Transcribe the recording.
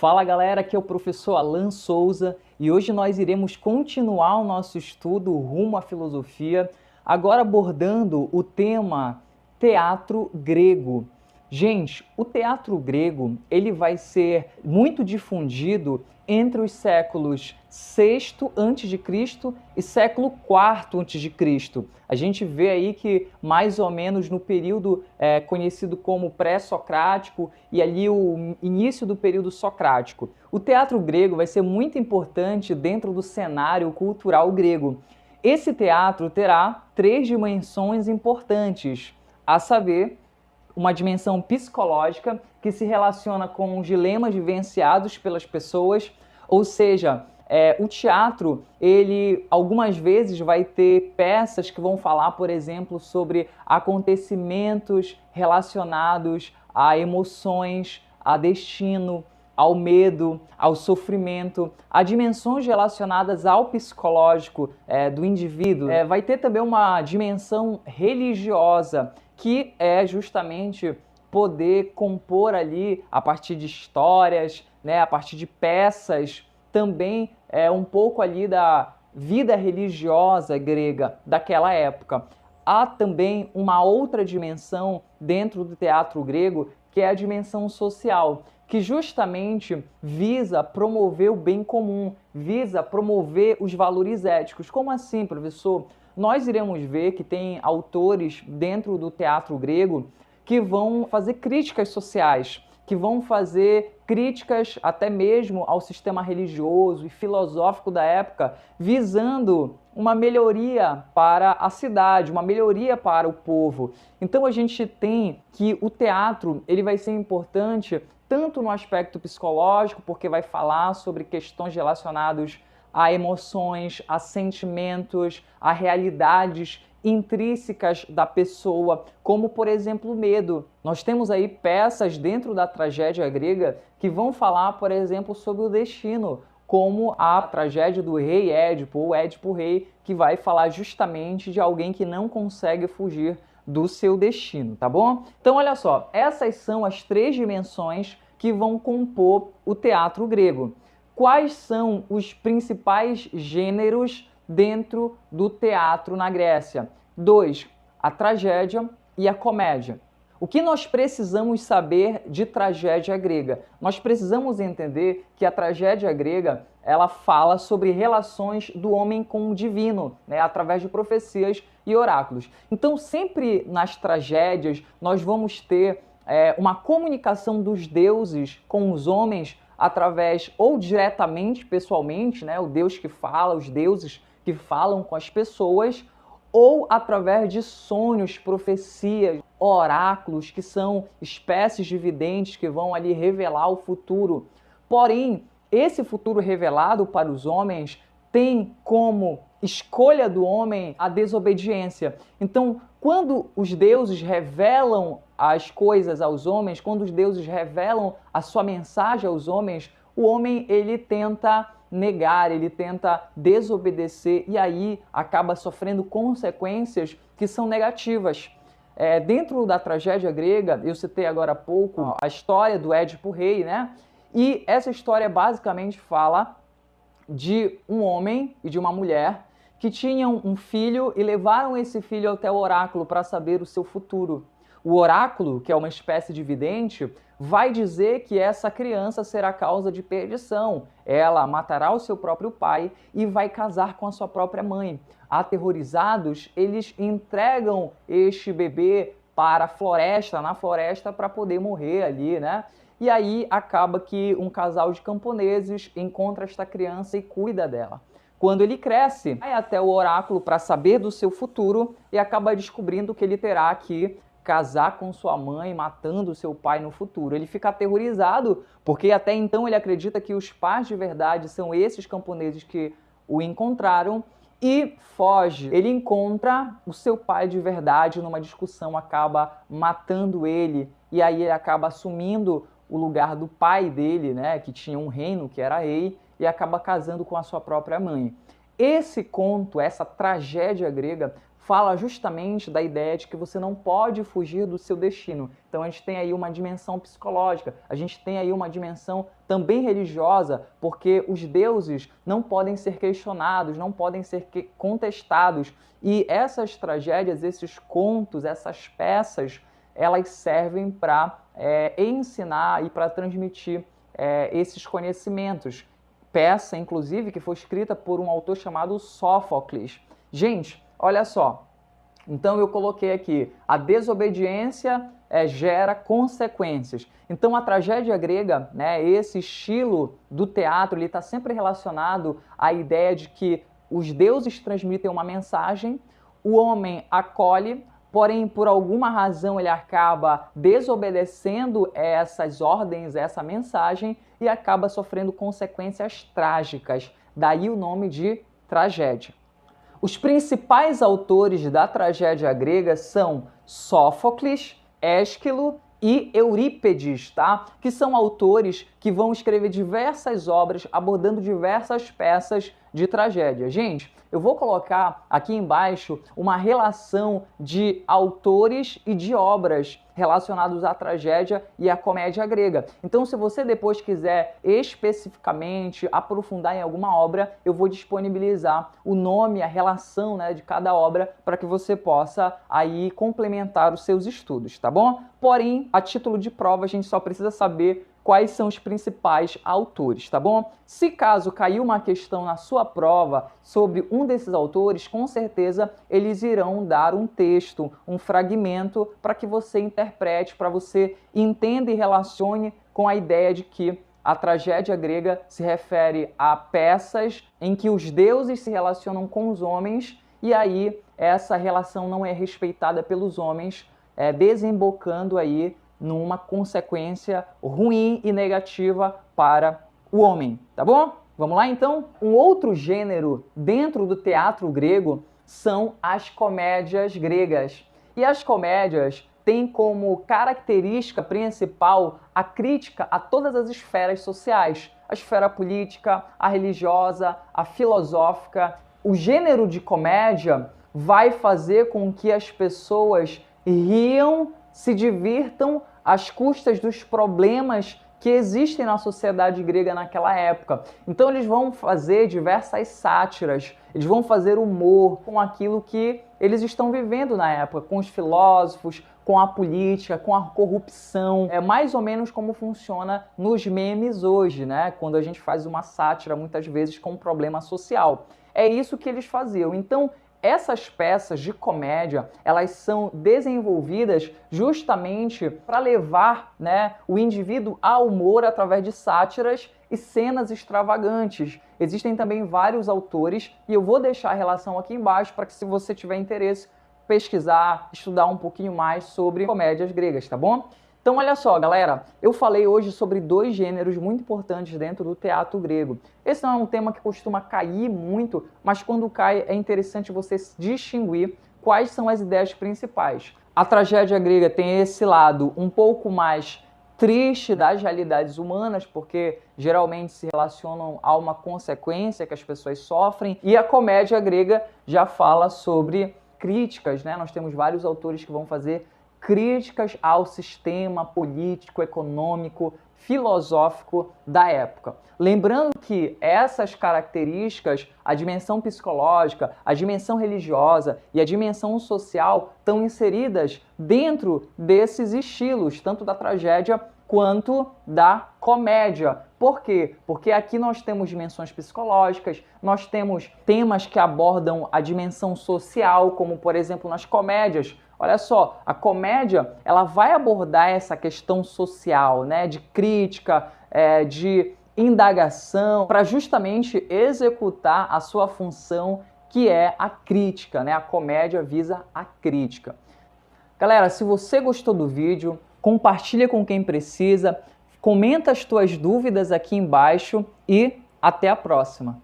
Fala galera, aqui é o professor Alan Souza e hoje nós iremos continuar o nosso estudo rumo à filosofia, agora abordando o tema teatro grego. Gente, o teatro grego ele vai ser muito difundido entre os séculos VI a.C. e século IV a.C. A gente vê aí que mais ou menos no período conhecido como pré-socrático e ali o início do período socrático. O teatro grego vai ser muito importante dentro do cenário cultural grego. Esse teatro terá três dimensões importantes, a saber, uma dimensão psicológica que se relaciona com os dilemas vivenciados pelas pessoas, ou seja, o teatro, ele algumas vezes vai ter peças que vão falar, por exemplo, sobre acontecimentos relacionados a emoções, a destino, ao medo, ao sofrimento, a dimensões relacionadas ao psicológico do indivíduo. Vai ter também uma dimensão religiosa, que é justamente poder compor ali, a partir de histórias, a partir de peças, também um pouco ali da vida religiosa grega daquela época. Há também uma outra dimensão dentro do teatro grego, que é a dimensão social, que justamente visa promover o bem comum, visa promover os valores éticos. Como assim, professor? Nós iremos ver que tem autores dentro do teatro grego que vão fazer críticas sociais, que vão fazer críticas até mesmo ao sistema religioso e filosófico da época, visando uma melhoria para a cidade, uma melhoria para o povo. Então a gente tem que o teatro ele vai ser importante tanto no aspecto psicológico, porque vai falar sobre questões relacionadas a emoções, a sentimentos, a realidades intrínsecas da pessoa, como por exemplo o medo. Nós temos aí peças dentro da tragédia grega que vão falar, por exemplo, sobre o destino, como a tragédia do rei Édipo, ou Édipo Rei, que vai falar justamente de alguém que não consegue fugir do seu destino, tá bom? Então olha só, essas são as três dimensões que vão compor o teatro grego. Quais são os principais gêneros dentro do teatro na Grécia? 2. A tragédia e a comédia. O que nós precisamos saber de tragédia grega? Nós precisamos entender que a tragédia grega ela fala sobre relações do homem com o divino, através de profecias e oráculos. Então, sempre nas tragédias, nós vamos ter uma comunicação dos deuses com os homens através ou diretamente, pessoalmente, o Deus que fala, os deuses que falam com as pessoas, ou através de sonhos, profecias, oráculos, que são espécies de videntes que vão ali revelar o futuro. Porém, esse futuro revelado para os homens tem como escolha do homem a desobediência. Então, quando os deuses revelam as coisas aos homens, quando os deuses revelam a sua mensagem aos homens, o homem ele tenta negar, ele tenta desobedecer e aí acaba sofrendo consequências que são negativas. Dentro da tragédia grega, eu citei agora há pouco a história do Édipo Rei, E essa história basicamente fala de um homem e de uma mulher que tinham um filho e levaram esse filho até o oráculo para saber o seu futuro. O oráculo, que é uma espécie de vidente, vai dizer que essa criança será causa de perdição. Ela matará o seu próprio pai e vai casar com a sua própria mãe. Aterrorizados, eles entregam este bebê para a floresta, na floresta, para poder morrer ali, E aí acaba que um casal de camponeses encontra esta criança e cuida dela. Quando ele cresce, vai até o oráculo para saber do seu futuro e acaba descobrindo que ele terá que casar com sua mãe, matando seu pai no futuro. Ele fica aterrorizado, porque até então ele acredita que os pais de verdade são esses camponeses que o encontraram e foge. Ele encontra o seu pai de verdade numa discussão, acaba matando ele e aí ele acaba assumindo o lugar do pai dele, que tinha um reino, que era rei, e acaba casando com a sua própria mãe. Esse conto, essa tragédia grega, fala justamente da ideia de que você não pode fugir do seu destino. Então a gente tem aí uma dimensão psicológica, a gente tem aí uma dimensão também religiosa, porque os deuses não podem ser questionados, não podem ser contestados. E essas tragédias, esses contos, essas peças, elas servem para ensinar e para transmitir esses conhecimentos. Peça, inclusive, que foi escrita por um autor chamado Sófocles. Gente, olha só. Então eu coloquei aqui, a desobediência gera consequências. Então a tragédia grega, né, esse estilo do teatro, ele está sempre relacionado à ideia de que os deuses transmitem uma mensagem, o homem acolhe, porém por alguma razão ele acaba desobedecendo essas ordens, essa mensagem, e acaba sofrendo consequências trágicas. Daí o nome de tragédia. Os principais autores da tragédia grega são Sófocles, Ésquilo e Eurípides, tá? Que são autores que vão escrever diversas obras abordando diversas peças de tragédia. Gente, eu vou colocar aqui embaixo uma relação de autores e de obras relacionados à tragédia e à comédia grega. Então, se você depois quiser especificamente aprofundar em alguma obra, eu vou disponibilizar o nome, a relação, né, de cada obra para que você possa aí complementar os seus estudos, tá bom? Porém, a título de prova, a gente só precisa saber quais são os principais autores, tá bom? Se caso caiu uma questão na sua prova sobre um desses autores, com certeza eles irão dar um texto, um fragmento para que você interprete, para você entenda e relacione com a ideia de que a tragédia grega se refere a peças em que os deuses se relacionam com os homens e aí essa relação não é respeitada pelos homens, desembocando aí numa consequência ruim e negativa para o homem, tá bom? Vamos lá então? Um outro gênero dentro do teatro grego são as comédias gregas. E as comédias têm como característica principal a crítica a todas as esferas sociais, a esfera política, a religiosa, a filosófica. O gênero de comédia vai fazer com que as pessoas riam, se divirtam às custas dos problemas que existem na sociedade grega naquela época. Então eles vão fazer diversas sátiras, eles vão fazer humor com aquilo que eles estão vivendo na época, com os filósofos, com a política, com a corrupção. É mais ou menos como funciona nos memes hoje, né? Quando a gente faz uma sátira, muitas vezes, com um problema social. É isso que eles faziam. Então, essas peças de comédia, elas são desenvolvidas justamente para levar, né, o indivíduo ao humor através de sátiras e cenas extravagantes. Existem também vários autores e eu vou deixar a relação aqui embaixo para que, se você tiver interesse, pesquisar, estudar um pouquinho mais sobre comédias gregas, tá bom? Então, olha só, galera, eu falei hoje sobre dois gêneros muito importantes dentro do teatro grego. Esse não é um tema que costuma cair muito, mas quando cai é interessante você distinguir quais são as ideias principais. A tragédia grega tem esse lado um pouco mais triste das realidades humanas, porque geralmente se relacionam a uma consequência que as pessoas sofrem, e a comédia grega já fala sobre críticas, né? Nós temos vários autores que vão fazer críticas ao sistema político, econômico, filosófico da época. Lembrando que essas características, a dimensão psicológica, a dimensão religiosa e a dimensão social, estão inseridas dentro desses estilos, tanto da tragédia quanto da comédia. Por quê? Porque aqui nós temos dimensões psicológicas, nós temos temas que abordam a dimensão social, como por exemplo nas comédias. Olha só, a comédia, ela vai abordar essa questão social, né, de crítica, de indagação, para justamente executar a sua função, que é a crítica, né? A comédia visa a crítica. Galera, se você gostou do vídeo, compartilha com quem precisa, comenta as tuas dúvidas aqui embaixo e até a próxima.